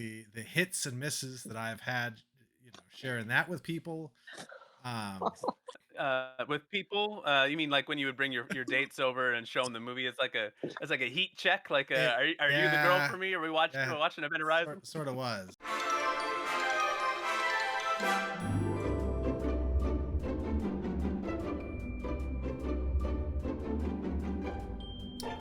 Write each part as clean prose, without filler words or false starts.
the hits and misses that I've had, sharing that with people. Um, With people, you mean like when you would bring your dates over and show them the movie? It's like a heat check. Like, it are you the girl yeah for me? yeah Watching Event Horizon? sort of was.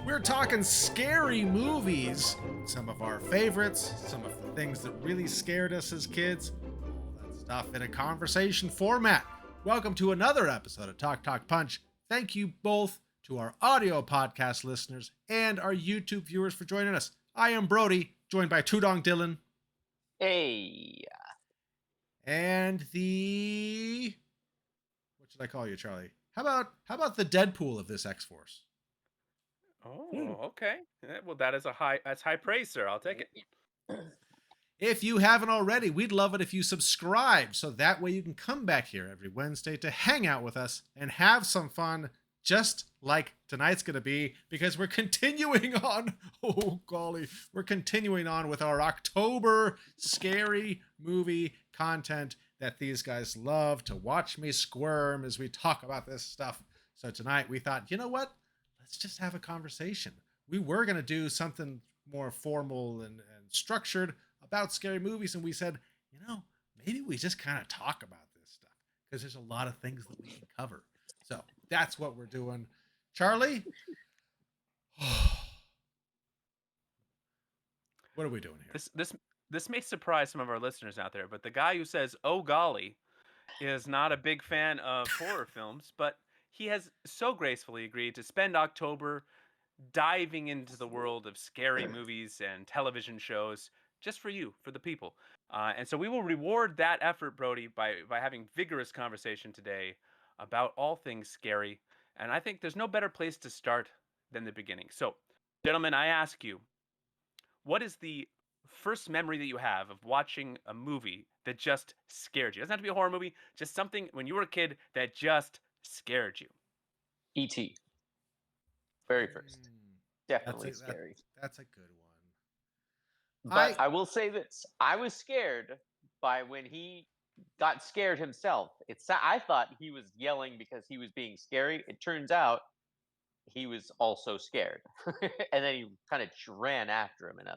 We're talking scary movies, some of our favorites, some of the things that really scared us as kids, all that stuff in a conversation format. Welcome to another episode of Talk Talk Punch. Thank you both to our audio podcast listeners and our YouTube viewers for joining us. I am Brody, joined by Tudong Dylan Hey, and the what should I call you, Charlie? How about the Deadpool of this X Force? Oh, okay. Well, that's high praise, sir. I'll take it. If you haven't already, we'd love it if you subscribe so that way you can come back here every Wednesday to hang out with us and have some fun, just like tonight's going to be, because we're continuing on. Oh, golly. We're continuing on with our October scary movie content that these guys love to watch me squirm as we talk about this stuff. So tonight we thought, you know what? Let's just have a conversation. We were going to do something more formal and structured about scary movies, and we said, maybe we just kind of talk about this stuff because there's a lot of things that we can cover. So that's what we're doing. Charlie, what are we doing here? This may surprise some of our listeners out there, but the guy who says "Oh golly" is not a big fan of horror films, but he has so gracefully agreed to spend October diving into the world of scary movies and television shows just for you, for the people. And so we will reward that effort, Brody, by having vigorous conversation today about all things scary. And I think there's no better place to start than the beginning. So, gentlemen, I ask you, what is the first memory that you have of watching a movie that just scared you? It doesn't have to be a horror movie, just something when you were a kid that just scared you. E.T. Very first. That's Definitely a scary. that's a good one. But I will say this. I was scared by when he got scared himself. I thought he was yelling because he was being scary. It turns out he was also scared. And then he kind of ran after him. And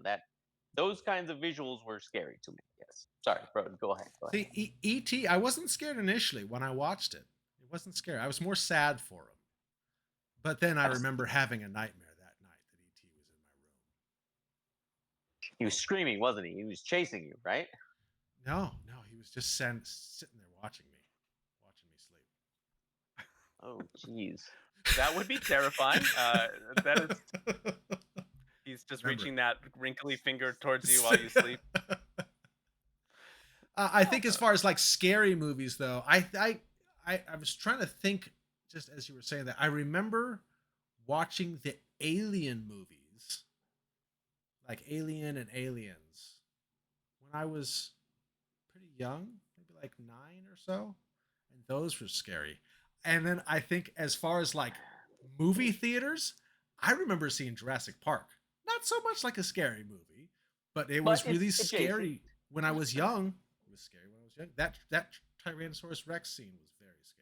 those kinds of visuals were scary to me. Yes. Sorry, bro. Go ahead. See, E.T., I wasn't scared initially when I watched it. It wasn't scary. I was more sad for him. But then I remember having a nightmare that night that E.T. was in my room. He was screaming, wasn't he? He was chasing you, right? No, he was just sitting there watching me sleep. Oh, jeez. That would be terrifying. That is, he's just Remember. reaching that wrinkly finger towards you while you sleep. I think as far as like scary movies, though, I was trying to think just as you were saying that. I remember watching the Alien movies, like Alien and Aliens, when I was pretty young, maybe like 9 or so, and those were scary. And then I think as far as like movie theaters, I remember seeing Jurassic Park. Not so much like a scary movie, but it was really scary when I was young. It was scary when I was young. That Tyrannosaurus Rex scene was very scary.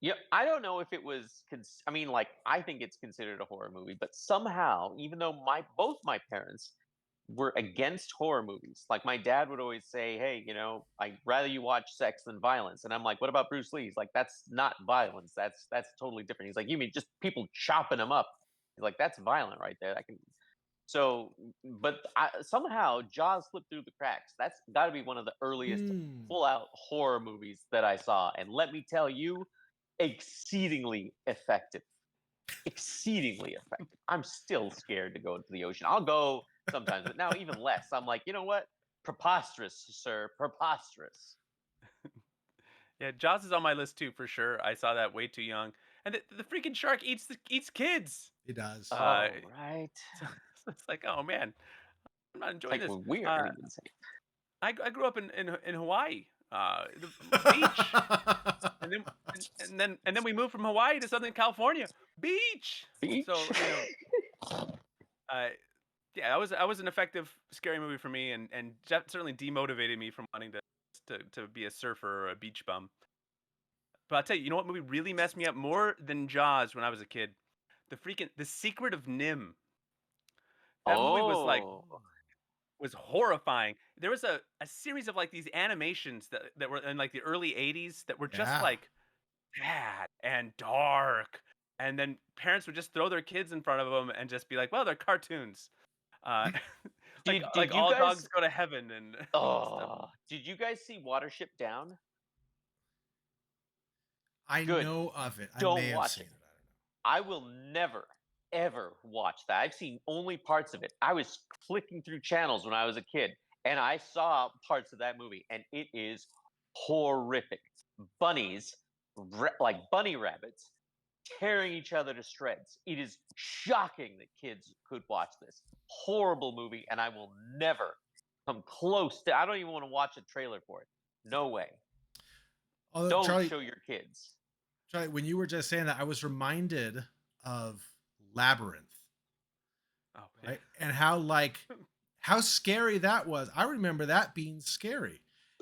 Yeah, I don't know if it was. I mean, like, I think it's considered a horror movie, but somehow, even though both my parents were against horror movies, like my dad would always say, "Hey, I'd rather you watch sex than violence," and I'm like, "What about Bruce Lee?" He's like, "That's not violence. That's totally different." He's like, "You mean just people chopping them up?" He's like, "That's violent right there." I can. So, but somehow Jaws slipped through the cracks. That's got to be one of the earliest full-out horror movies that I saw, and let me tell you, exceedingly effective. Exceedingly effective. I'm still scared to go into the ocean. I'll go sometimes, but now even less. I'm like, you know what? Preposterous, sir. Preposterous. Yeah, Jaws is on my list too for sure. I saw that way too young, and the freaking shark eats kids. It does. Right. It's like, oh man, I'm not enjoying Like this. we're weird. I grew up in Hawaii, the beach, and then we moved from Hawaii to Southern California, beach. Beach. So uh, yeah, that was an effective scary movie for me, and certainly demotivated me from wanting to be a surfer or a beach bum. But I'll tell you, you know what movie really messed me up more than Jaws when I was a kid? The Secret of Nim. That movie was like Oh, was horrifying. There was a series of like these animations that were in like the early 80s that were just Yeah. like bad and dark. And then parents would just throw their kids in front of them and just be like, "Well, they're cartoons." Uh, like did you all guys? dogs go to heaven and stuff. Oh, did you guys see Watership Down? I Good. know of it. I Don't may have watch seen it. it. I will never, ever watch that. I've seen only parts of it. I was flicking through channels when I was a kid, and I saw parts of that movie, and it is horrific. Bunnies, like bunny rabbits, tearing each other to shreds. It is shocking that kids could watch this horrible movie, and I will never come close to. I don't even want to watch a trailer for it. No way. Although Don't show your kids. Charlie, when you were just saying that, I was reminded of Labyrinth, Oh, yeah. right? And how scary that was. I remember that being scary.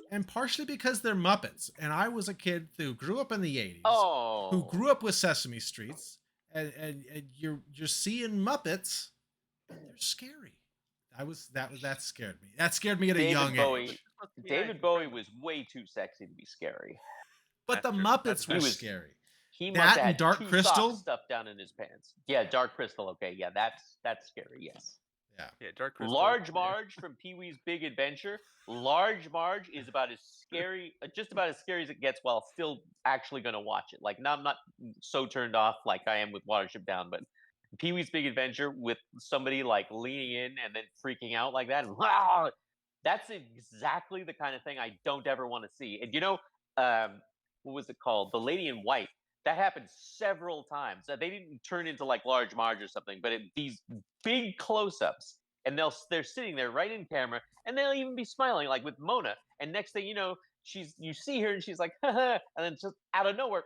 And partially because they're Muppets. And I was a kid who grew up in the 80s, who Oh, grew up with Sesame Streets, and you're seeing Muppets and they're scary. That scared me. That scared me at a David young Bowie. age. David Bowie was way too sexy to be scary. But That's the true. That's Muppets true. were He was- scary. He That must have and had Dark two Crystal? socks stuffed down in his pants. Yeah, Dark Crystal. Okay, yeah, that's scary. Yes. Yeah. Yeah, Dark Crystal. Large yeah. Marge from Pee Wee's Big Adventure. Large Marge is about as scary, just about as scary as it gets, while still actually going to watch it. Like, I'm not so turned off like I am with Watership Down, but Pee Wee's Big Adventure with somebody like leaning in and then freaking out like that, and wow, that's exactly the kind of thing I don't ever want to see. And what was it called? The Lady in White. That happened several times. They didn't turn into like Large Marge or something, but these big close-ups, and they're sitting there right in camera, and they'll even be smiling like with Mona. And next thing you know, you see her and she's like, and then just out of nowhere,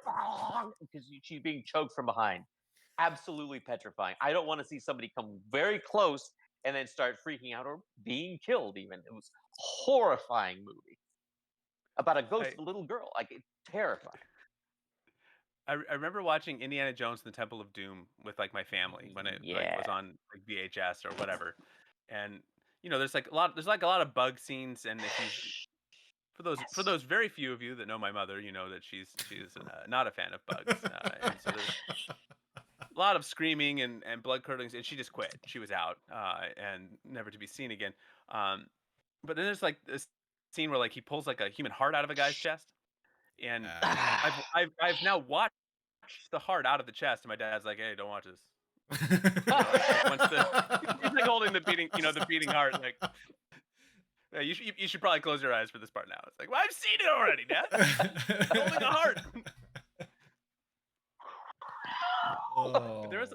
because she's being choked from behind. Absolutely petrifying. I don't want to see somebody come very close and then start freaking out or being killed. Even it was a horrifying movie about a ghost Hey. of a little girl. Like it's terrifying. I remember watching Indiana Jones and the Temple of Doom with like my family when it like was Yeah. on like VHS or whatever, and there's like a lot of bug scenes, and if you for those very few of you that know my mother, you know that she's not a fan of bugs, and so there's a lot of screaming and blood curdling, and she just quit. She was out and never to be seen again. Um, but then there's like this scene where like he pulls like a human heart out of a guy's chest, and I've now watched the heart out of the chest, and my dad's like, "Hey, don't watch this." He's like holding the beating, the beating heart. Like, "Yeah, you should probably close your eyes for this part now." It's like, well, I've seen it already, Dad. Holding a heart. Oh, There was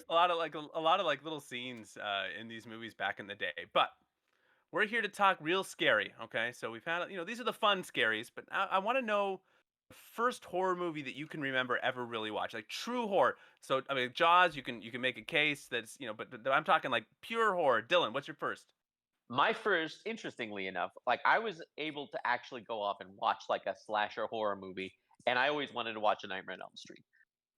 a lot of like little scenes in these movies back in the day, but we're here to talk real scary. Okay, so we've had these are the fun scaries, but I want to know the first horror movie that you can remember ever really watch, like true horror. So I mean, Jaws, you can make a case that's but I'm talking like pure horror. Dylan, what's your first? My first, interestingly enough, like I was able to actually go off and watch like a slasher horror movie, and I always wanted to watch A Nightmare on Elm Street.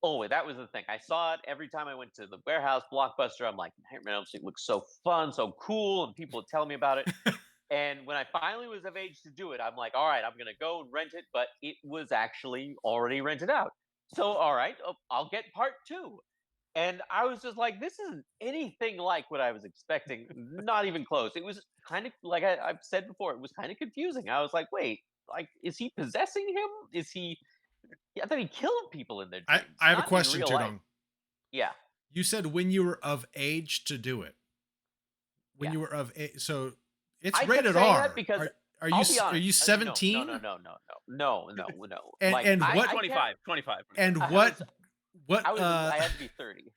Oh, that was the thing. I saw it every time I went to the warehouse Blockbuster. I'm like, Nightmare on Elm Street looks so fun, so cool, and people would tell me about it. And when I finally was of age to do it, I'm like, all right, I'm gonna go and rent it, but it was actually already rented out. So, all right, I'll get part two. And I was just like, this isn't anything like what I was expecting. Not even close. It was kind of like I've said before. It was kind of confusing. I was like, wait, like, is he possessing him? Is he? I thought he killed people in their dreams. I have a not in question, real life. Tudong. Yeah. You said when you were of age to do it. When Yeah. you were of age, so it's I kept rated saying R. that because are I'll you be honest. are you 17? No. And Like, and I what 25. and I what was- what I had to be 30.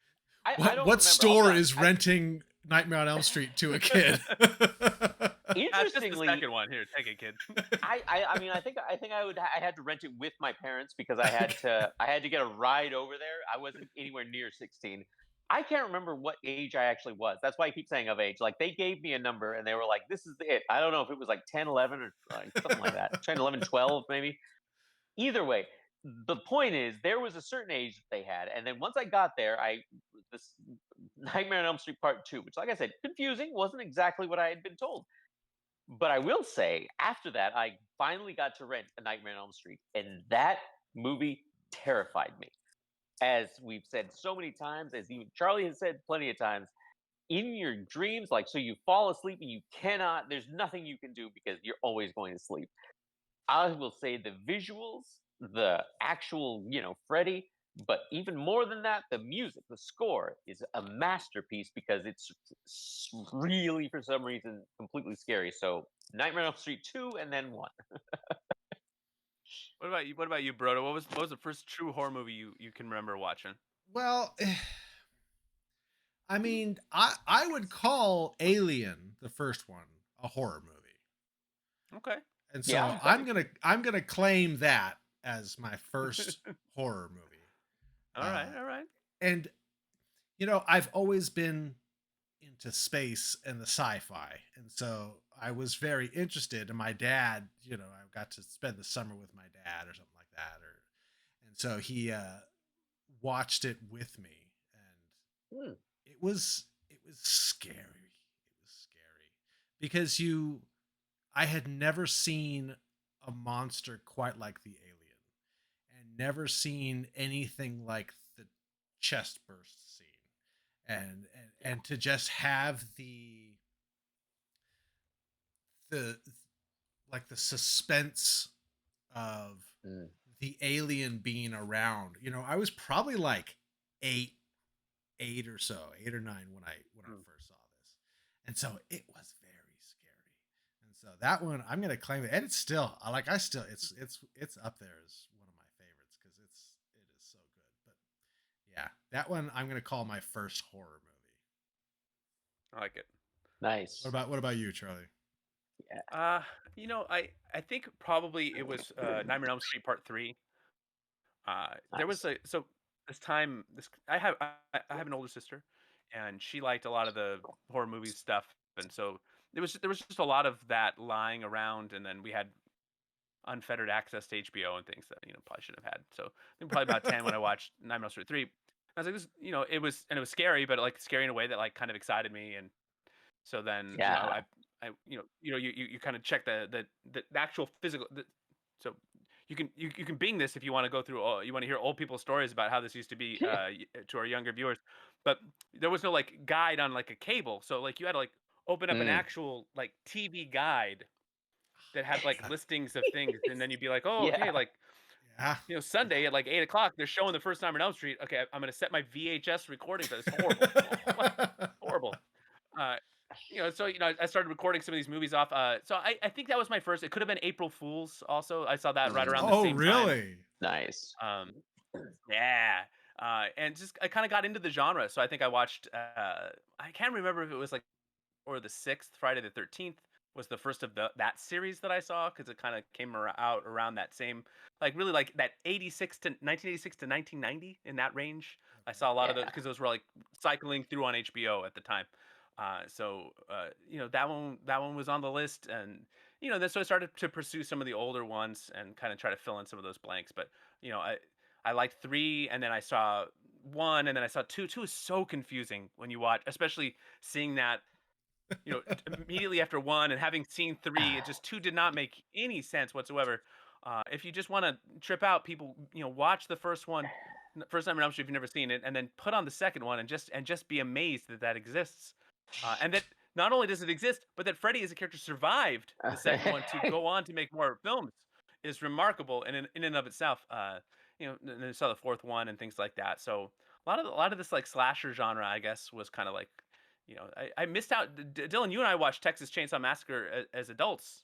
I don't what remember. store I'll be is honest. renting Nightmare on Elm Street to a kid? That's just the Interestingly, second one. Here, take it, kid. I mean, I think I had to rent it with my parents because I had to get a ride over there. I wasn't anywhere near 16. I can't remember what age I actually was. That's why I keep saying of age. Like they gave me a number and they were like, this is it. I don't know if it was like 10, 11, or like something like that. 10, 11, 12, maybe. Either way, the point is there was a certain age that they had. And then once I got there, this Nightmare on Elm Street Part 2, which like I said, confusing, wasn't exactly what I had been told. But I will say, after that, I finally got to rent A Nightmare on Elm Street, and that movie terrified me. As we've said so many times, as even Charlie has said plenty of times, in your dreams, like, so you fall asleep and you cannot, there's nothing you can do because you're always going to sleep. I will say the visuals, the actual, Freddy, but even more than that, the music, the score is a masterpiece because it's really, for some reason, completely scary. So, Nightmare on Elm Street 2 and then 1. What about you? What about you, Brodo? What was the first true horror movie you can remember watching? Well, I mean, I would call Alien, the first one, a horror movie. Okay. And Yeah. so I'm gonna claim that as my first horror movie. All right. All right. And I've always been into space and the sci-fi, and so I was very interested. And my dad, I got to spend the summer with my dad or something like that, and so he watched it with me, and Hmm. it was scary. It was scary because I had never seen a monster quite like the alien, and never seen anything like the chest burst scene, and to just have the like the suspense of Mm. the alien being around. I was probably like eight or so, 8 or 9 when I Mm. first saw this, and so it was very scary. And so that one I'm gonna claim it, and it's still I still it's up there as one of my favorites because it is so good. But yeah, that one I'm gonna call my first horror movie. I like it. Nice. What about you, Charlie? Yeah. I think probably it was Nightmare on Elm Street Part 3. There was Nice. this time this I have an older sister, and she liked a lot of the horror movie stuff, and so there was just a lot of that lying around, and then we had unfettered access to HBO and things that probably shouldn't have had. So I think probably about 10 when I watched Nightmare on Elm Street 3. I was like, this, it was scary, but like scary in a way that like kind of excited me, and so then Yeah. you kind of check the actual physical. So you can bing this if you want to go through. You want to hear old people's stories about how this used to be to our younger viewers, but there was no like guide on like a cable. So like you had to like open up an Mm. actual like TV guide that had like listings of things, and then you'd be like, oh okay, Yeah. like Yeah. Sunday at like 8 o'clock, they're showing the first time in Elm Street. Okay, I'm gonna set my VHS recording for this. Horrible, horrible. Uh, so I started recording some of these movies off. So I think that was my first. It could have been April Fools. Also, I saw that right Mm. around the Oh, same time. really? Nice. Um, yeah. And just I kind of got into the genre. So I think I watched. I can't remember if it was like or the sixth Friday the 13th was the first of that series that I saw because it kind of came out around that same like really like that 1986 to 1990 in that range. I saw a lot of those Yeah. because those were like cycling through on HBO at the time. That one was on the list, and then so I started to pursue some of the older ones and kind of try to fill in some of those blanks. But you know, I liked three, and then I saw one, and then I saw two. Two is so confusing when you watch, especially seeing that immediately after one and having seen three, it just two did not make any sense whatsoever. If you just want to trip out, people, watch the first one, first time in Elm Street if you've never seen it, and then put on the second one and just be amazed that that exists, and that not only does it exist, but that Freddy as a character survived the second one to go on to make more films is remarkable in and of itself. And then I saw the fourth one and things like that. So a lot of this like slasher genre, I guess, was kind of like I missed out. Dylan, you and I watched Texas Chainsaw Massacre as adults.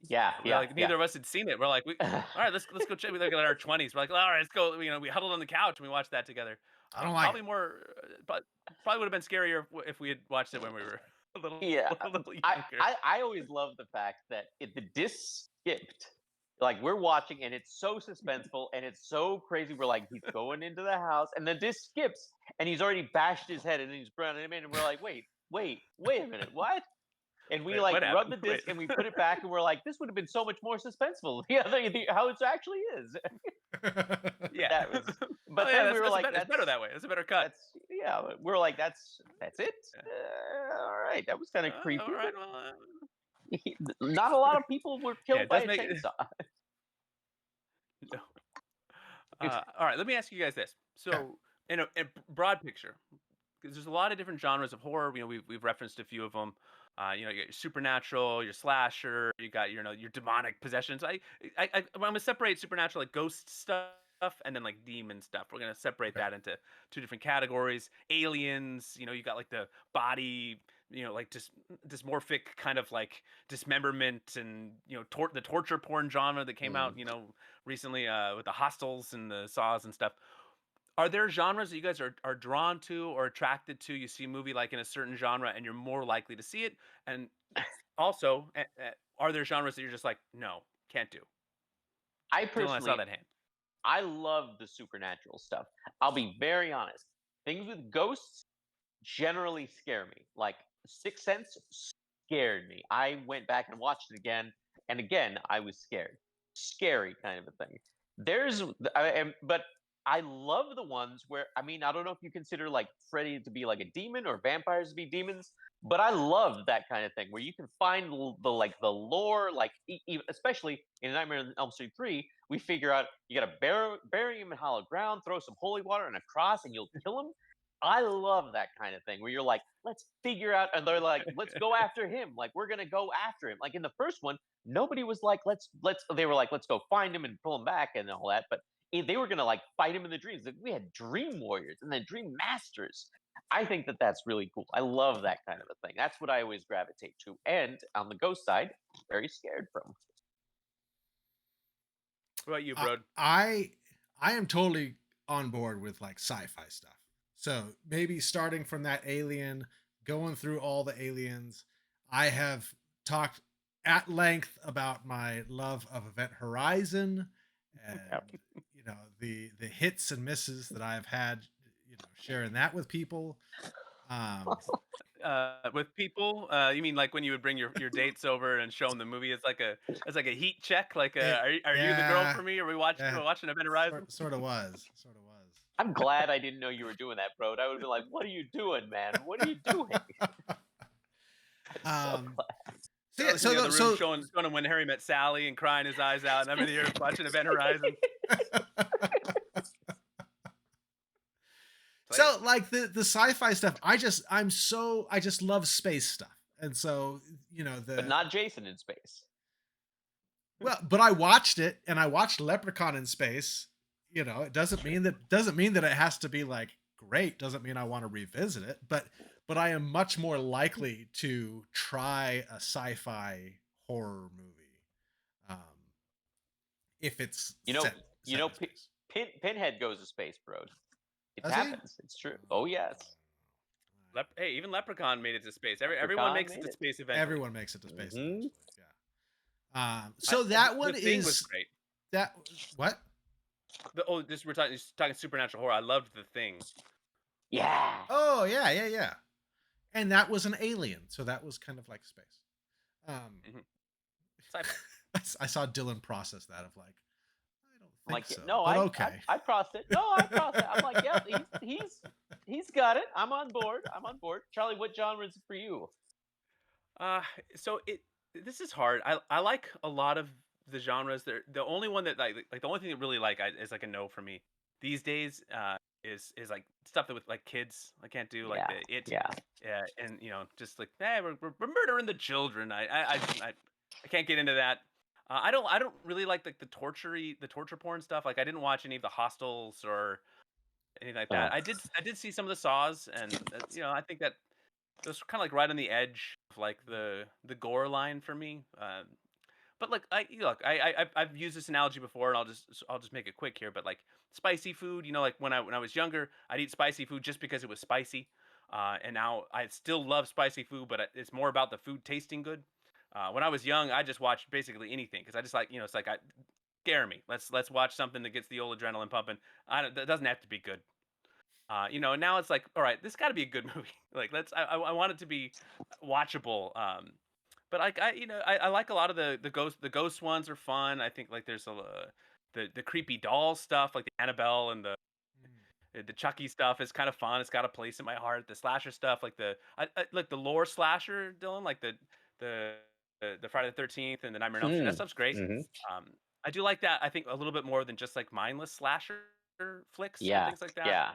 Yeah. We're Yeah. like Yeah. neither of us had seen it. We're like, all right, let's go check. We look at our 20s. We're like, all right, let's go. We huddled on the couch and we watched that together. I don't like Probably it. more, but probably would have been scarier if we had watched it when we were a little Yeah. a little I, younger. I I always love the fact that the disc skipped Like we're watching, and it's so suspenseful, and it's so crazy. We're like, he's going into the house, and then this skips, and he's already bashed his head, and he's running him in, and we're like, wait a minute, what? And we Wait, like what rub happened? the Wait. disc, and we put it back, and we're like, this would have been so much more suspenseful. How it actually is. Yeah. That was, but Oh yeah, then we were like, it's better that way. It's a better cut. that's yeah. We were like, that's it. All right, that was kind of creepy. All right. But Well, not a lot of people were yeah, killed it by does a make. chainsaw. No. All right, let me ask you guys this. Okay. So, in a broad picture, because there's a lot of different genres of horror. You know, we've referenced a few of them. You know, you got your supernatural, your slasher, you got your demonic possessions. I'm gonna separate supernatural like ghost stuff and then like demon stuff. We're gonna separate Okay. that into two different categories. Aliens, you know, you got like the body, you know, like dysmorphic kind of like dismemberment and the torture porn genre that came out, Mm. recently with the hostels and the saws and stuff. Are there genres that you guys are drawn to or attracted to? You see a movie like in a certain genre and you're more likely to see it. And also, are there genres that you're just like, no, can't do? I Dylan, I saw personally, that hand. I love the supernatural stuff. I'll be very honest. Things with ghosts generally scare me. Like Sixth Sense scared me. I went back and watched it again, and again I was scared. Scary kind of a thing. But I love the ones where I mean I don't know if you consider like Freddy to be like a demon or vampires to be demons, but I love that kind of thing where you can find the lore, like especially in Nightmare on Elm Street 3, we figure out you got to bury him in hollow ground, throw some holy water and a cross, and you'll kill him. I love that kind of thing where you're like, let's figure out, and they're like, let's go after him. Like we're gonna go after him. Like in the first one, nobody was like, let's. They were like, let's go find him and pull him back and all that. But they were gonna like fight him in the dreams. Like, we had dream warriors and then dream masters. I think that that's really cool. I love that kind of a thing. That's what I always gravitate to. And on the ghost side, very scared from. What about you, I, bro? I am totally on board with like sci-fi stuff. So maybe starting from that Alien, going through all the aliens. I have talked at length about my love of Event Horizon and the hits and misses that I've had, sharing that with people. Um, With people, you mean like when you would bring your dates over and show them the movie? It's like a heat check. Like, it, are you the girl yeah, for me? Are we yeah, watching Event Horizon? sort of was, sort of was. I'm glad I didn't know you were doing that, bro. I would have been like, what are you doing, man? What are you doing? I'm so um, glad. so, yeah, So in the other room so showing him when Harry met Sally and crying his eyes out, and I'm in here watching Event Horizon. so like the sci-fi stuff, I just love space stuff, and so But not Jason in space. but I watched it, and I watched Leprechaun in space. It doesn't mean that it has to be like great. Doesn't mean I want to revisit it, but I am much more likely to try a sci-fi horror movie if it's set in space. Pinhead goes to space, bro. It Does he? happens. It's true. Oh yes. Hey, even Leprechaun made it to space. Everyone Leprechaun makes it made to it. space eventually. Everyone makes it to space Mhm. eventually. Yeah. So that one The Thing is was great. that what? We're talking supernatural horror. I loved The Thing. Yeah. Oh yeah. And that was an alien, so that was kind of like space. Sci-fi. I saw Dylan process that of like, I don't think Like so. no, but I okay. I crossed it. No, I crossed it. I'm like, yep, he's got it. I'm on board. Charlie, what genre is it for you? So this is hard. I like a lot of the genres. The only one that like the only thing that really is like a no for me these days. Is like stuff that with like kids I can't do, like Yeah. and just like we're murdering the children. I can't get into that. I don't really like the torture porn stuff. Like I didn't watch any of the Hostels or anything like that. Oh. I did see some of the Saws, and I think that those kind of like right on the edge of like the gore line for me. But like I've used this analogy before, and I'll just make it quick here. But like spicy food, like when I was younger, I'd eat spicy food just because it was spicy. And now I still love spicy food, but it's more about the food tasting good. When I was young, I just watched basically anything because I just like it's like scare me. Let's watch something that gets the old adrenaline pumping. That doesn't have to be good. Now it's like, all right, this got to be a good movie. Like, I want it to be watchable. But like I like a lot of the ghost ones are fun. I think like there's the creepy doll stuff, like the Annabelle and the Chucky stuff is kind of fun. It's got a place in my heart. The slasher stuff, like like the lore slasher, Dylan, like the the Friday the 13th and the Nightmare on Elm Street. That Mm. stuff's great. Hmm. Um, I do like that. I think a little bit more than just like mindless slasher flicks and Yeah, things like that. yeah.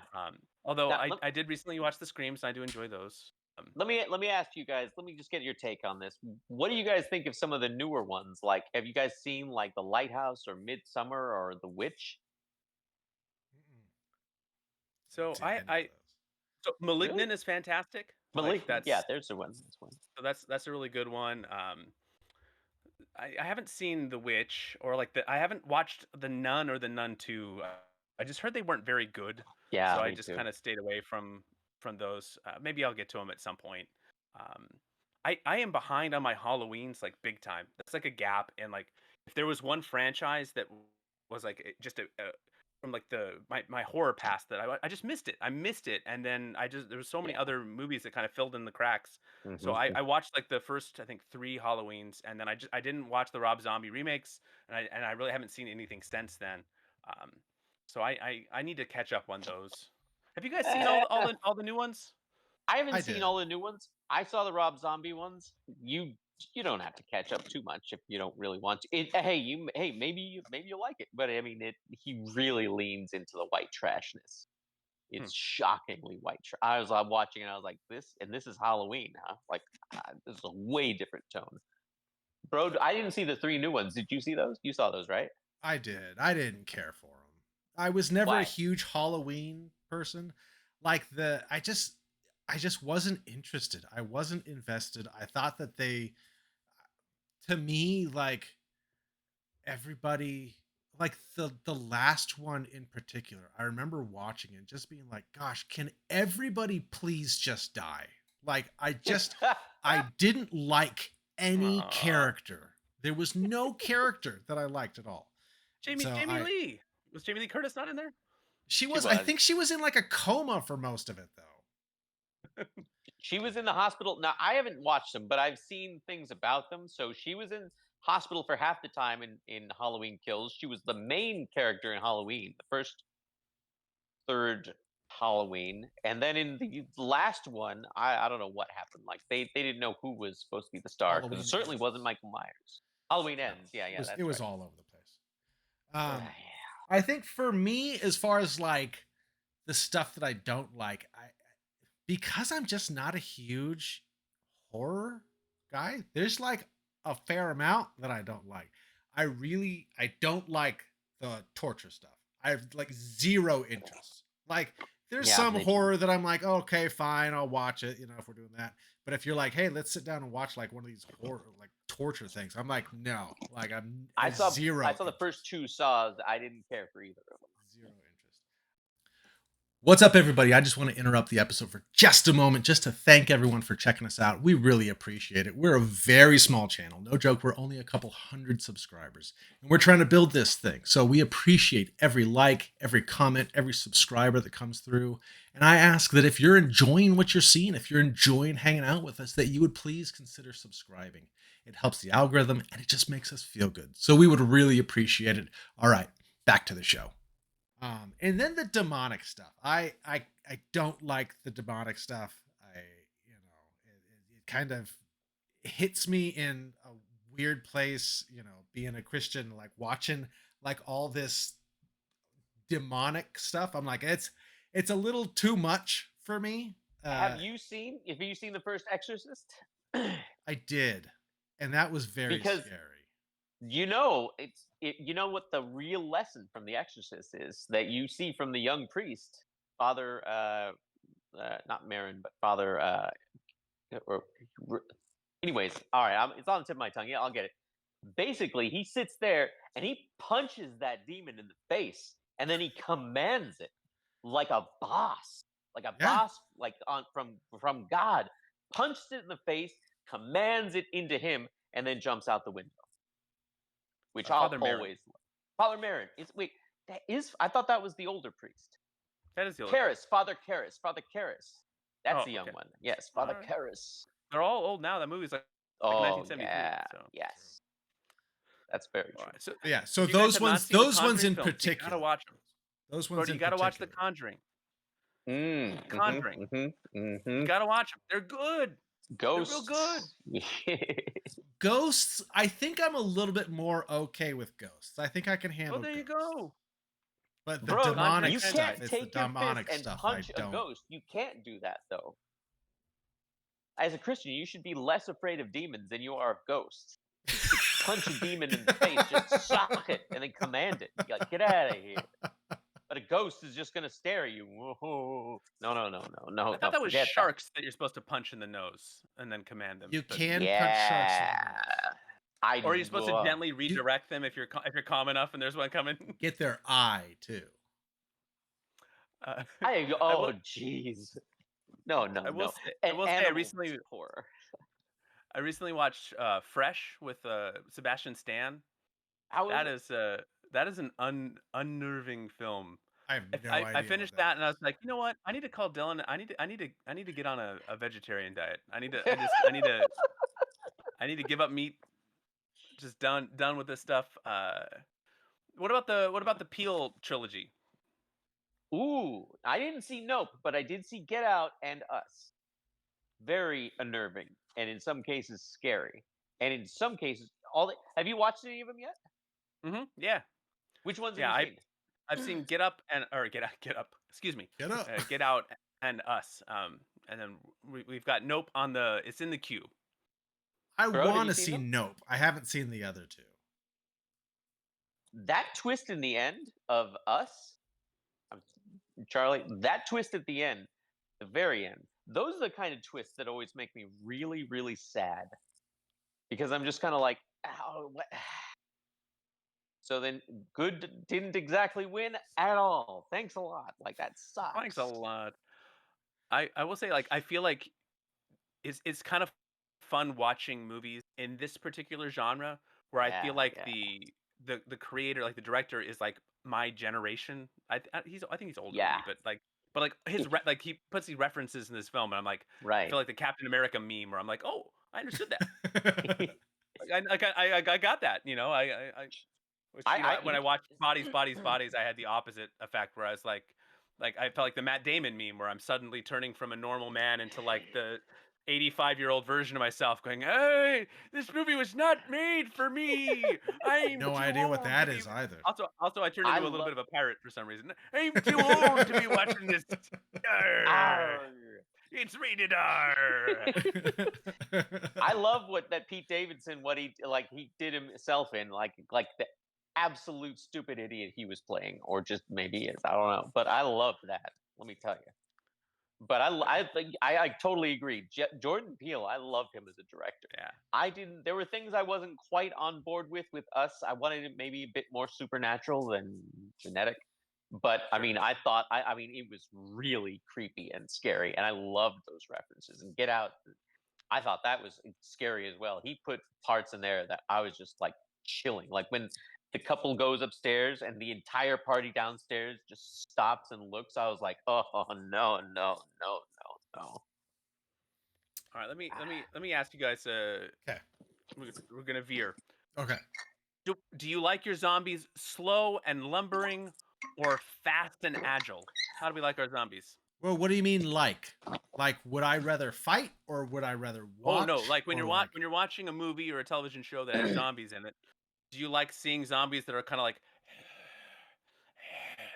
Although Now, I did recently watch the Screams, and I do enjoy those. let me ask you guys. Let me just get your take on this. What do you guys think of some of the newer ones? Like, have you guys seen like The Lighthouse or Midsummer or The Witch? Mm-mm. Haven't So seen any of those. so Really? Malignant is fantastic. Like Malignant. Yeah, that's there's the one. That's one. that's a really good one. I haven't seen The Witch or like I haven't watched The Nun or The Nun 2. I just heard they weren't very good, so Yeah, I me just too. kind of stayed away from those. Maybe I'll get to them at some point. Um, I am behind on my Halloweens like big time. That's like a gap, and like if there was one franchise that was like just a from like my horror past that I just missed it. I missed it, and then there was so many Yeah. other movies that kind of filled in the cracks. So Hmm. I watched like the first I think 3 Halloweens, and then I didn't watch the Rob Zombie remakes, and I really haven't seen anything since then. Um, so I need to catch up on those. Have you guys seen all the new ones? I haven't I seen did. all the new ones. I saw the Rob Zombie ones. You don't have to catch up too much if you don't really want to. Hey, maybe you'll like it, but I mean, he really leans into the white trashness. Hmm. It's shockingly white trash. I'm watching and I was like, this is Halloween, huh? Like, this is a way different tone, bro. I didn't see the 3 new ones. Did you see those? You saw those, right? I did. I didn't care for them. I was never a Why? huge Halloween person. Like I just wasn't interested. I wasn't invested. I thought that to me, like everybody, like the last one in particular, I remember watching it and just being like, gosh, can everybody please just die? Like I didn't like any Aw. character. There was no character that I liked at all. And so Jamie Lee. Was Jamie Lee Curtis not in there? She I was. think she was in like a coma for most of it though. She was in the hospital. Now I haven't watched them, but I've seen things about them. So she was in hospital for half the time in Halloween Kills. She was the main character in Halloween, the first third Halloween, and then in the last one, I don't know what happened. Like they didn't know who was supposed to be the star because it Halloween certainly wasn't ends. Michael Myers. Halloween No, ends. Yeah, yeah, it that's was right. all over the place. Yeah. I think for me, as far as like the stuff that I don't like, because I'm just not a huge horror guy, there's like a fair amount that I don't like. I don't like the torture stuff. I have like zero interest. Like there's Yeah, some me too. horror that I'm like, okay, fine, I'll watch it, if we're doing that. But if you're like, hey, let's sit down and watch like one of these horror like torture things, I'm like, no, like I I zero saw the first interest. 2 Saws. I didn't care for either of them. Zero interest. What's up, everybody? I just want to interrupt the episode for just a moment just to thank everyone for checking us out. We really appreciate it. We're a very small channel. No joke, we're only a couple hundred subscribers, and we're trying to build this thing. So we appreciate every like, every comment, every subscriber that comes through. And I ask that if you're enjoying what you're seeing, if you're enjoying hanging out with us, that you would please consider subscribing. It helps the algorithm and it just makes us feel good. So we would really appreciate it. All right, back to the show. And then the demonic stuff. I don't like the demonic stuff. It kind of hits me in a weird place, being a Christian, like watching like all this demonic stuff. I'm like, it's a little too much for me. Have you seen the first Exorcist? I did, and that was very Because scary. you know what the real lesson from The Exorcist is that you see from the young priest, Father not Marin, but Father or anyways, all right, it's on the tip of my tongue. Yeah, I'll get it. Basically, he sits there and he punches that demon in the face, and then he commands it like a boss, Yeah. like on from God. Punches it in the face, commands it into him, and then jumps out the window. Which I'll Father Merrin. always love. Father Merrin. I thought that was the older priest. That is the older. Father Karras. That's the young okay. one. Yes, Father Alright. Karras. They're all old now. That movie's like Oh 1973. yeah, So. yes, that's very true. Alright, so Yeah, so if you guys those have not ones, seen the those ones Conjuring in films, you particular. gotta watch them. Those Bro, ones you in gotta watch The particular. Conjuring. Mm, Conjuring. You mhm. gotta watch them. They're good. Ghosts. They're real good. Ghosts, I think I'm a little bit more okay with ghosts. I think I can handle Well, there you ghosts. go. But the Bro, demonic you stuff, can't it's the take your fist demonic and stuff punch I a don't. ghost. You can't do that though. As a Christian, you should be less afraid of demons than you are of ghosts. You should punch a demon in the face, just sock it, and then command it. You're like, get out of here. But a ghost is just gonna stare at you. Whoa. No. I thought that was forget sharks that you're supposed to punch in the nose and then command them. You but- can Yeah. punch sharks in the nose. Or are you supposed to gently redirect them if you're calm enough and there's one coming? Get their eye too. Oh, jeez. No. I will say, Horror. I recently watched Fresh with Sebastian Stan. How That is is an unnerving film. I have no idea. I finished what that and I was like, you know what? I need to call Dylan. I need to get on a vegetarian diet. I need to give up meat. Just done with this stuff. What about the Peel trilogy? Ooh, I didn't see Nope, but I did see Get Out and Us. Very unnerving, and in some cases scary, and in some cases, have you watched any of them yet? Mm-hmm. Yeah. Which ones Yeah, have you seen? I've seen Get Up. Excuse me. Get Up. Get Out and Us. And then we've got Nope on the. It's in the queue. I Bro, have want you to seen see them? Nope. I haven't seen the other two. That twist in the end of Us, Charlie. That twist at the end, the very end. Those are the kind of twists that always make me really, really sad, because I'm just kind of like, oh, what? So then, good didn't exactly win at all. Thanks a lot. Like, that sucks. Thanks a lot. I will say, like, I feel like it's kind of fun watching movies in this particular genre where I feel like the creator, like the director, is like my generation. I think he's older than me, but like like he puts these references in this film, and I'm like, I Right. feel like the Captain America meme where I'm like, oh, I understood that. I got that. You know, which, when I watched Bodies, I had the opposite effect where I was like I felt like the Matt Damon meme where I'm suddenly turning from a normal man into like the 85-year-old version of myself, going, "Hey, this movie was not made for me. I'm No too idea what old that to be-" is either. Also, I turned into I a little love- bit of a pirate for some reason. I'm too old to be watching this. Arr. It's rated R. I love that Pete Davidson, what he did himself in, like the absolute stupid idiot he was playing, or just maybe is. I don't know, but I love that. Let me tell you. But I think I totally agree. Jordan Peele, I loved him as a director. Yeah. I didn't. There were things I wasn't quite on board with Us. I wanted it maybe a bit more supernatural than genetic. But I mean, I thought I mean it was really creepy and scary, and I loved those references. And Get Out, I thought that was scary as well. He put parts in there that I was just like chilling. Like when the couple goes upstairs and the entire party downstairs just stops and looks. I was like, oh no. All right, let me ask you guys. Okay. We're gonna veer. Okay. Do you like your zombies slow and lumbering, or fast and agile? How do we like our zombies? Well, what do you mean like? Like, would I rather fight or would I rather watch? Oh no, like when or you're watching a movie or a television show that has zombies in it, do you like seeing zombies that are kind of like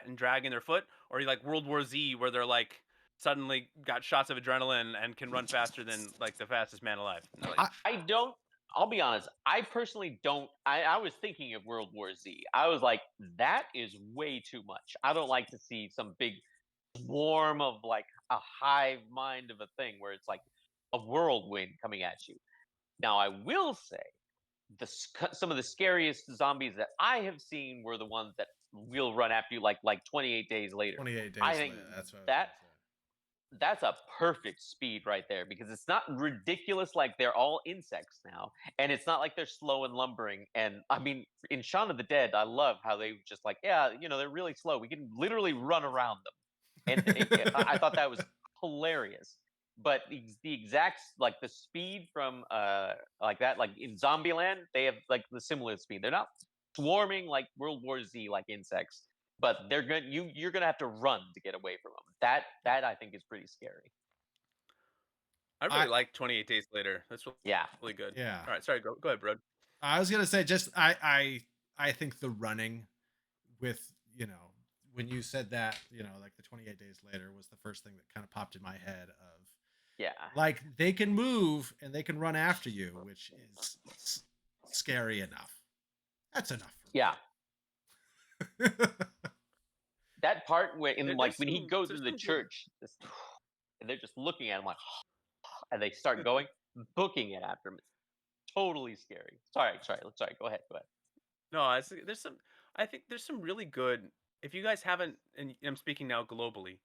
and dragging their foot, or you like World War Z where they're like suddenly got shots of adrenaline and can run faster than like the fastest man alive? And they're like, I don't. I'll be honest. I personally don't. I was thinking of World War Z. I was like, that is way too much. I don't like to see some big swarm of like a hive mind of a thing where it's like a whirlwind coming at you. Now, I will say, some of the scariest zombies that I have seen were the ones that will run after you like 28 days later. 28 days I think later. That's what that That's a perfect speed right there because it's not ridiculous like they're all insects now, and it's not like they're slow and lumbering. And I mean, in Shaun of the Dead, I love how they just like, yeah, they're really slow. We can literally run around them, and I thought that was hilarious. But the exact like the speed from like that, like in Zombieland, they have like the similar speed. They're not swarming like World War Z like insects, but you're gonna have to run to get away from them. That I think is pretty scary. I really I like 28 Days Later. That's Yeah. really good. yeah. All right, sorry, go ahead, bro. I was gonna say just I think the running with when you said that like the 28 days later was the first thing that kind of popped in my head of Yeah. like they can move and they can run after you, which is scary enough. That's enough Yeah. for me. That part where There's when he goes there's into the some good. church, and they're just looking at him like, and they start going, booking it after him. It's totally scary. Sorry. Go ahead. Go ahead. No, there's some. I think there's some really good. If you guys haven't, and I'm speaking now globally,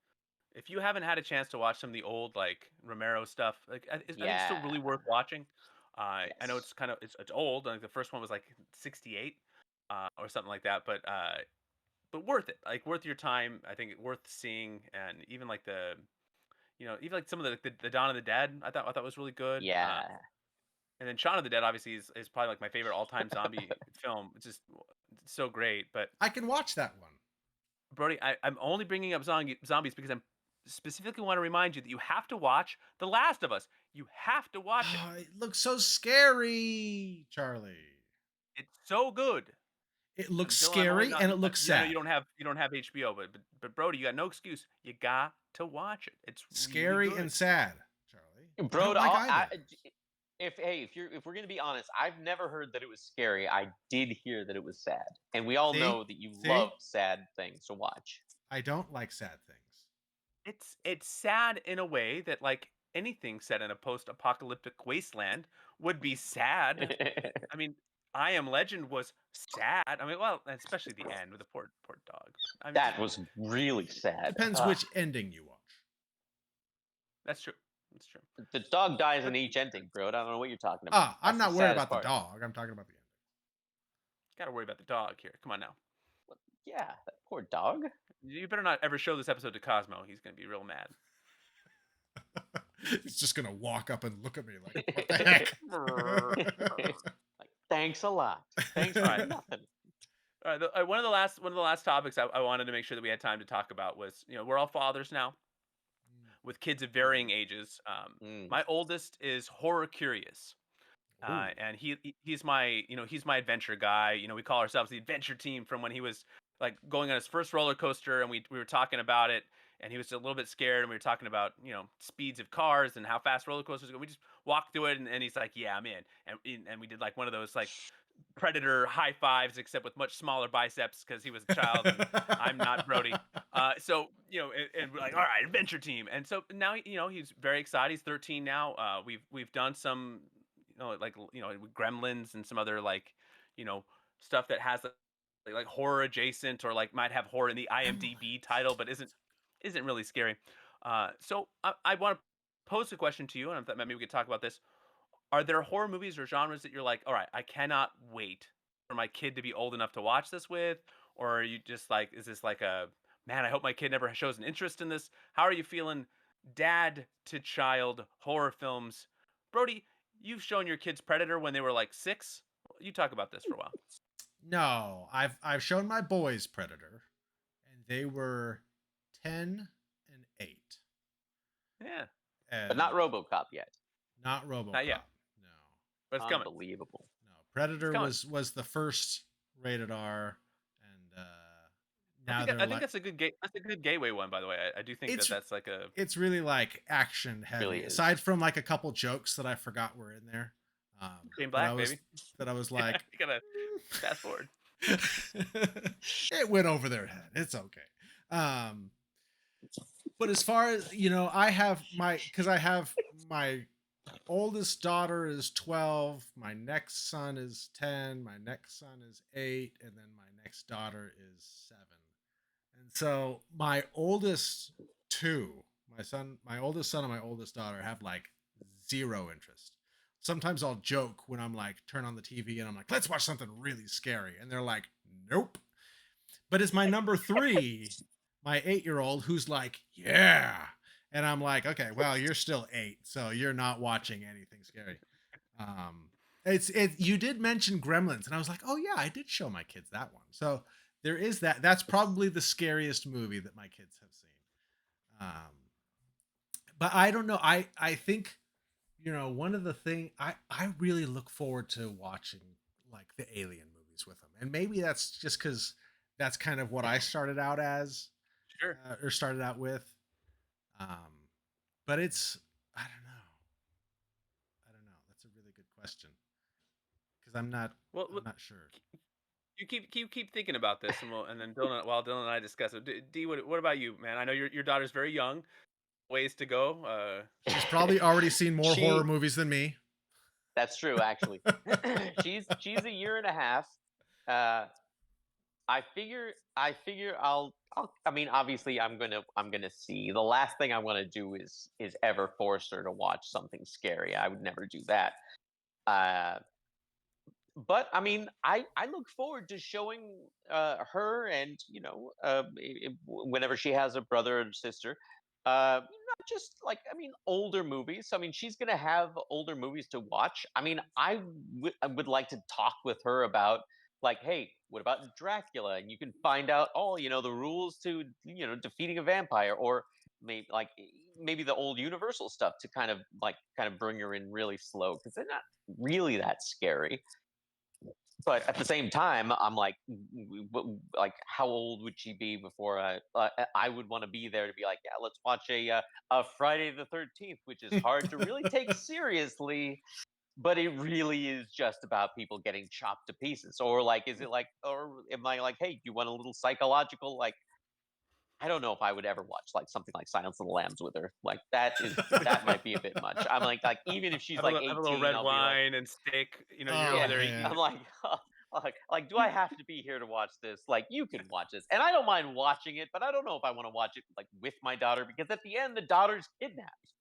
if you haven't had a chance to watch some of the old like Romero stuff, like I think it's still Yeah. really worth watching. I know Yes. it's kind of it's old. Like the first one was like 68 or something like that, but worth it. Like worth your time. I think worth seeing, and even like even like some of the Dawn of the Dead. I thought was really good. Yeah. And then Shaun of the Dead obviously is probably like my favorite all time zombie film. It's just so great. But I can watch that one. Brody, I'm only bringing up zombies because I'm specifically want to remind you that you have to watch The Last of Us. You have to watch it. Oh, it looks so scary, Charlie. It's so good. It looks Until I'm only scary not. and it looks Yeah, I know sad. you don't have HBO, but Brody, you got no excuse. You got to watch it. It's really Scary and good. sad, Charlie. I Bro, don't like either. if we're gonna be honest, I've never heard that it was scary. I did hear that it was sad, and we all See? know that you love See? sad things to watch. I don't like sad things. It's sad in a way that like anything set in a post-apocalyptic wasteland would be sad. I mean, I Am Legend was sad. I mean, well, especially the end with the poor dog. I mean, That was really sad. Depends which ending you watch. that's true. That's true. The dog dies in But each ending, bro. I don't know what you're talking about. Ah, I'm That's the not worried saddest about the part. dog. I'm talking about the gotta worry about the dog here. Come on now. Yeah, that poor dog. You better not ever show this episode to Cosmo. He's gonna be real mad. ending. It's just gonna walk up and look at me like, what the heck? Like, thanks a lot. Thanks for Alright. nothing. All right. One of the last topics I wanted to make sure that we had time to talk about was we're all fathers now with kids of varying ages. Mm. My oldest is horror curious. Ooh. And he's my he's my adventure guy. We call ourselves the adventure team from when he was like going on his first roller coaster, and we were talking about it, and he was a little bit scared, and we were talking about speeds of cars and how fast roller coasters go. We just walked through it, and he's like, yeah, I'm in, and we did like one of those like predator high fives, except with much smaller biceps because he was a child and I'm not Brody. So and we're like, all right, adventure team, and so now he's very excited. He's 13 now. We've done some like Gremlins and some other like stuff that has like horror adjacent or like might have horror in the IMDb title, but isn't really scary. So I want to pose a question to you, and I thought maybe we could talk about this. Are there horror movies or genres that you're like, all right, I cannot wait for my kid to be old enough to watch this with? Or are you just like, is this like a, man, I hope my kid never shows an interest in this? How are you feeling, dad to child horror films? Brody, you've shown your kids Predator when they were like 6. You talk about this for a while. No, I've shown my boys Predator, and they were 10 and 8. Yeah, And But not RoboCop yet. not RoboCop. not yet, No. but it's coming. Unbelievable. No. Predator coming. was the first rated R, and now I they're think like that's a good that's a good gateway one, by the way. I do think it's that's like a it's really like action heavy. Really is. Aside from like a couple jokes that I forgot were in there. Shane that I Black, was, baby. That I was like, You gotta fast forward. it went over their head. It's okay. But as far as I have my oldest daughter is 12, my next son is 10, my next son is 8, and then my next daughter is 7. And so my oldest two my oldest son and my oldest daughter have like zero interest. Sometimes I'll joke when I'm like, turn on the TV and I'm like, let's watch something really scary. And they're like, nope. But it's my number three, my 8-year-old, who's like, yeah. And I'm like, okay, well, you're still 8, so you're not watching anything scary. Um, you did mention Gremlins, and I was like, oh yeah, I did show my kids that one. So there is that. That's probably the scariest movie that my kids have seen. But I don't know. I think, one of the thing I really look forward to watching like the Alien movies with them, and maybe that's just because that's kind of what I started out as, Sure. or started out with. Um, but it's I don't know. I don't know. That's a really good question because Well, I'm not sure. you keep thinking about this, and then while Dylan and I discuss it. D, what about you, man? I know your daughter's very young. Ways to go. She's probably already seen more horror She movies than me. That's true, actually. She's a year and a half. Uh, I figure I mean, obviously, I'm gonna see. The last thing I want to do is ever force her to watch something scary. I would never do that. Uh, but I mean, I look forward to showing her, and whenever she has a brother and sister, not just like, I mean, older movies. I mean, she's gonna have older movies to watch. I mean, I would like to talk with her about, like, hey, what about Dracula? And you can find out all, the rules to, defeating a vampire, or maybe the old Universal stuff, to kind of bring her in really slow, because they're not really that scary. But at the same time, I'm like, like, how old would she be before I would want to be there to be like, yeah, let's watch a Friday the 13th, which is hard to really take seriously, but it really is just about people getting chopped to pieces. Or like, is it like, or am I like, hey, you want a little psychological, like, I don't know if I would ever watch like something like Silence of the Lambs with her. Like, that might be a bit much. I'm like, even if she's like Have a little 18, red I'll be like, wine and steak. You're over Oh yeah, there man. eating. I'm like, like, do I have to be here to watch this? Like, you can watch this, and I don't mind watching it, but I don't know if I want to watch it like with my daughter, because at the end the daughter's kidnapped,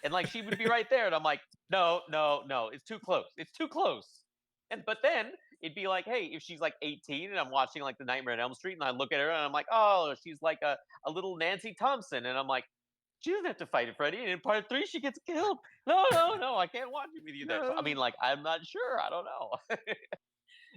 and like she would be right there, and I'm like, no, no, no, it's too close, it's too close. And but then it'd be like, hey, if she's like 18 and I'm watching like the Nightmare on Elm Street, and I look at her and I'm like, oh, she's like a little Nancy Thompson, and I'm like, she doesn't have to fight Freddy. And in part three, she gets killed. No, no, no, I can't watch it with you there. So I No. mean, like, I'm not sure. I don't know.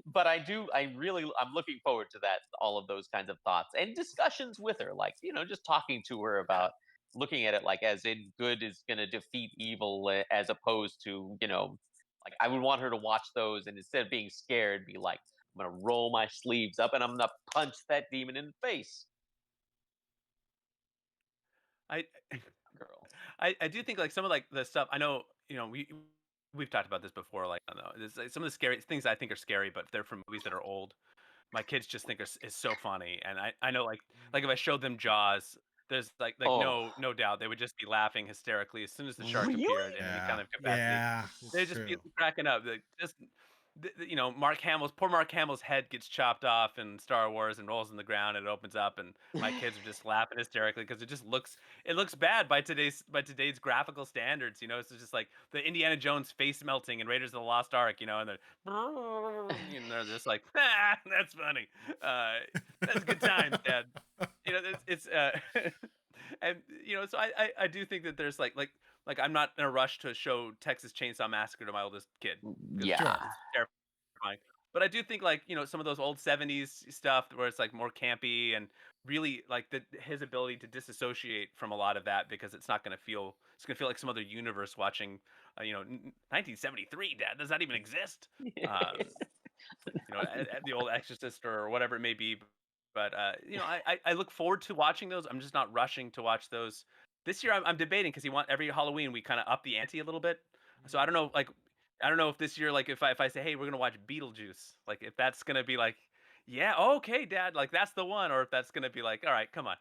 But I'm looking forward to that, all of those kinds of thoughts and discussions with her, like, just talking to her about looking at it like, as in, good is going to defeat evil, as opposed to, like, I would want her to watch those, and instead of being scared, be like, I'm going to roll my sleeves up and I'm going to punch that demon in the face. I Girl. I do think like some of like the stuff I know, we've talked about this before. Like, I don't know, there's like, some of the scary things I think are scary, but they're from movies that are old. My kids just think is so funny, and I know like if I showed them Jaws, there's like Oh, no doubt they would just be laughing hysterically as soon as the shark really? appeared in any Yeah. kind of capacity. Yeah, it's They'd just be true. cracking up. Like, just Mark Hamill's head gets chopped off in Star Wars and rolls in the ground, and it opens up, and my kids are just laughing hysterically because it looks bad by today's graphical standards. It's just like the Indiana Jones face melting in Raiders of the Lost Ark, and they're just like, that's funny. That's good times, Dad. It's and so I do think that there's like I'm not in a rush to show Texas Chainsaw Massacre to my oldest kid because Yeah. Sure. it's terrifying. But I do think like some of those old '70s stuff where it's like more campy, and really like his ability to disassociate from a lot of that, because it's gonna feel like some other universe watching 1973. Dad, does that even exist? Um, the old Exorcist or whatever it may be. But I look forward to watching those. I'm just not rushing to watch those this year. I'm debating because every Halloween we kind of up the ante a little bit. So I don't know if this year, like, if I say, hey, we're gonna watch Beetlejuice, like if that's gonna be like, yeah, okay, Dad, like that's the one, or if that's gonna be like, all right, come on,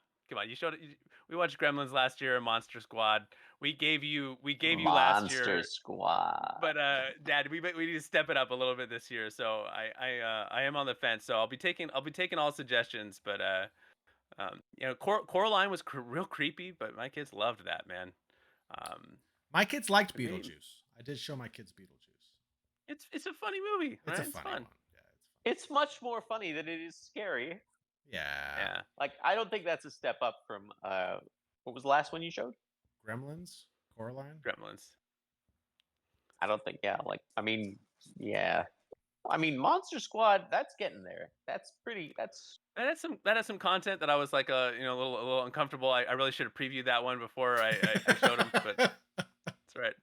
we watched Gremlins last year, Monster Squad. We gave you last Monster year, Squad. but Dad, we need to step it up a little bit this year. So I am on the fence. So I'll be taking all suggestions, but Coraline was real creepy, but my kids loved that, man. Um, My kids liked but maybe Beetlejuice. I did show my kids Beetlejuice. it's a funny movie, It's right? a It's funny fun. one. Yeah, It's much more funny than it is scary. yeah. Yeah, Like, I don't think that's a step up from what was the last one you showed? Gremlins, Coraline. Gremlins. I don't think. Yeah, like I mean, yeah. I mean, Monster Squad. That's getting there. That's pretty. That's That has some content that I was like a little uncomfortable. I really should have previewed that one before I showed them, but that's right.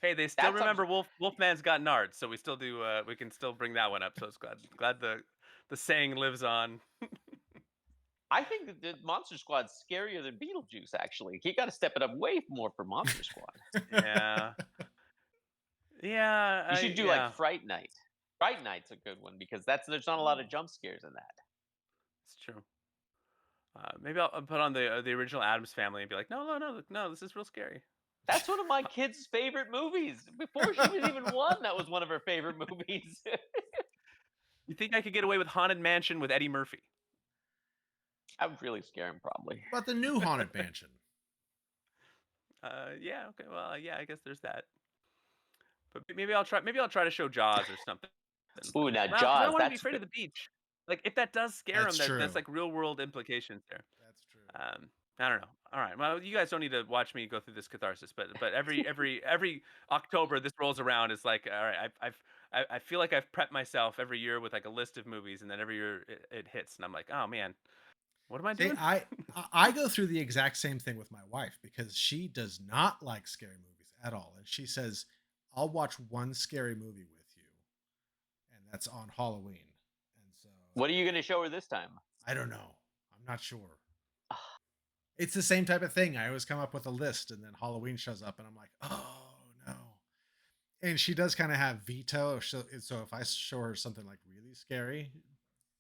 Hey, they still that's. remember Wolfman's got nards, so we still do. We can still bring that one up. So it's glad the saying lives on. I think that the Monster Squad's scarier than Beetlejuice. Actually, he got to step it up way more for Monster Squad. Yeah, yeah, You should do yeah. like Fright Night. Fright Night's a good one because there's not a lot of jump scares in that. It's true. Maybe I'll put on the original Adams Family and be like, no, this is real scary. That's one of my kids' favorite movies. Before she was even one, that was one of her favorite movies. You think I could get away with Haunted Mansion with Eddie Murphy? I would really scare him, probably. What about the new Haunted Mansion? Yeah, okay, well, yeah, I guess there's that. But maybe I'll try to show Jaws or something. Ooh, now Well, 'cause I Jaws. don't want to be That's afraid of the beach. Like if that does scare That's them, true. that's like real world implications there. That's true. I don't know. All right. Well, you guys don't need to watch me go through this catharsis, but every October this rolls around, it's like, all right, I feel like I've prepped myself every year with like a list of movies, and then every year it hits, and I'm like, oh man, what am I See, doing? I go through the exact same thing with my wife because she does not like scary movies at all, and she says, "I'll watch one scary movie with you," and that's on Halloween. And so, what are you going to show her this time? I don't know. I'm not sure. It's the same type of thing. I always come up with a list, and then Halloween shows up, and I'm like, "Oh no!" And she does kind of have veto. So if I show her something like really scary,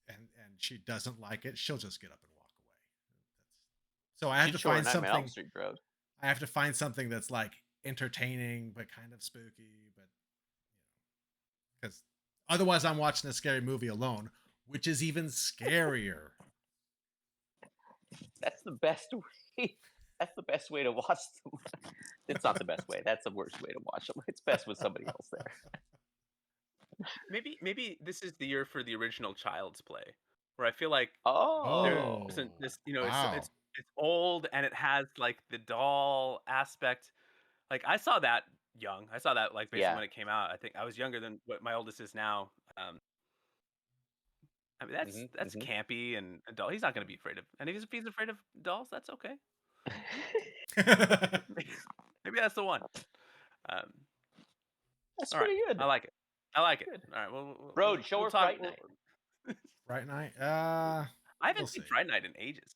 and she doesn't like it, she'll just get up and walk away. So I have She'd to show her find Nightmare on Elm something. Street, bro. I have to find something that's like entertaining but kind of spooky, but because otherwise I'm watching a scary movie alone, which is even scarier. That's the best way. That's the best way to watch them. It's not the best way. That's the worst way to watch them. It's best with somebody else there. Maybe this is the year for the original Child's Play, where I feel like there Oh, isn't this. Wow. It's old and it has like the doll aspect. Like I saw that young. I saw that like basically yeah. when it came out. I think I was younger than what my oldest is now. I mean that's campy and adult. He's not going to be afraid of. And if he's afraid of dolls, that's okay. Maybe that's the one. That's All pretty right. good. I like it. I like it. Good. All right. Well, Bro, show her Fright Night. Fright Night. I haven't We'll seen see. Fright Night in ages.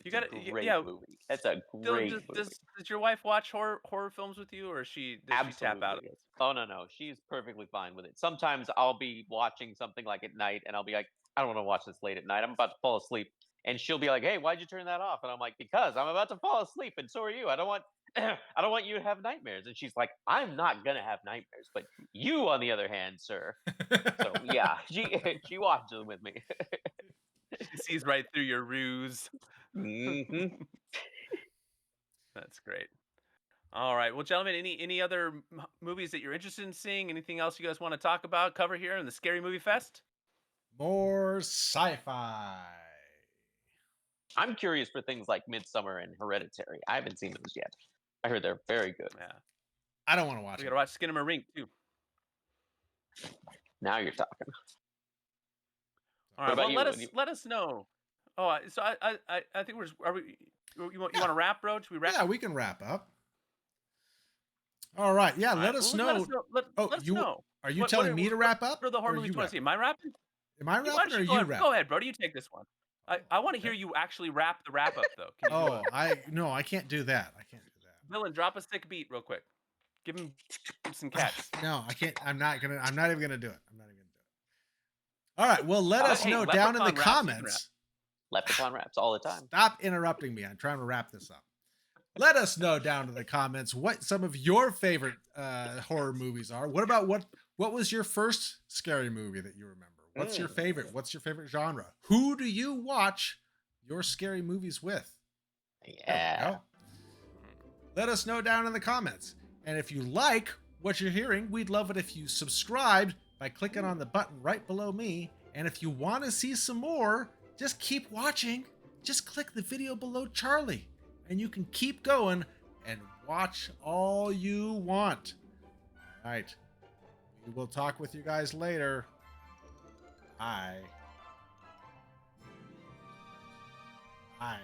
You It's got a to, great yeah. movie. That's a Dylan, great movie. does your wife watch horror films with you, or does she tap out of it? Oh no, she's perfectly fine with it. Sometimes I'll be watching something like at night, and I'll be like, I don't want to watch this late at night. I'm about to fall asleep, and she'll be like, Hey, why'd you turn that off? And I'm like, Because I'm about to fall asleep, and so are you. I don't want, I don't want you to have nightmares. And she's like, I'm not gonna have nightmares, but you, on the other hand, sir. So yeah, she watches them with me. She sees right through your ruse. Mhm. That's great. All right. Well, gentlemen, any other movies that you're interested in seeing? Anything else you guys want to talk about, cover here in the Scary Movie Fest? More sci-fi. I'm curious for things like Midsummer and Hereditary. I haven't seen those yet. I heard they're very good. Yeah. I don't want to watch We it. got to watch Skinamarink too. Now you're talking. All right. about Well, you? let us know. Oh, so I think are we? You want to wrap, bro? Should we wrap? Yeah, we can wrap up. All right. Yeah, All let right, us well, know. Let us know. Are you What telling me to wrap up? What are the horror or movies you you want to wrap see? Am I rapping? Am I Why don't rapping or you you go rap? Go ahead, bro. You take this one. I want to hear you actually rap the wrap up though. Can you do Oh, it? I can't do that. I can't do that. Dylan, drop a sick beat real quick. Give him some cats. No, I can't. I'm not even gonna do it. I'm not even gonna do it. All right. Well, let us Hey, know down in the Leprechaun raps, you can rap. comments. Leprechaun raps all the time. Stop interrupting me. I'm trying to wrap this up. Let us know down in the comments what some of your favorite horror movies are. What about what was your first scary movie that you remember? What's your favorite? What's your favorite genre? Who do you watch your scary movies with. There we Yeah. go. Let us know down in the comments. And if you like what you're hearing, we'd love it if you subscribed by clicking on the button right below me. And if you want to see some more, just keep watching. Just click the video below Charlie, and you can keep going and watch all you want. All right. We will talk with you guys later. Bye. Bye.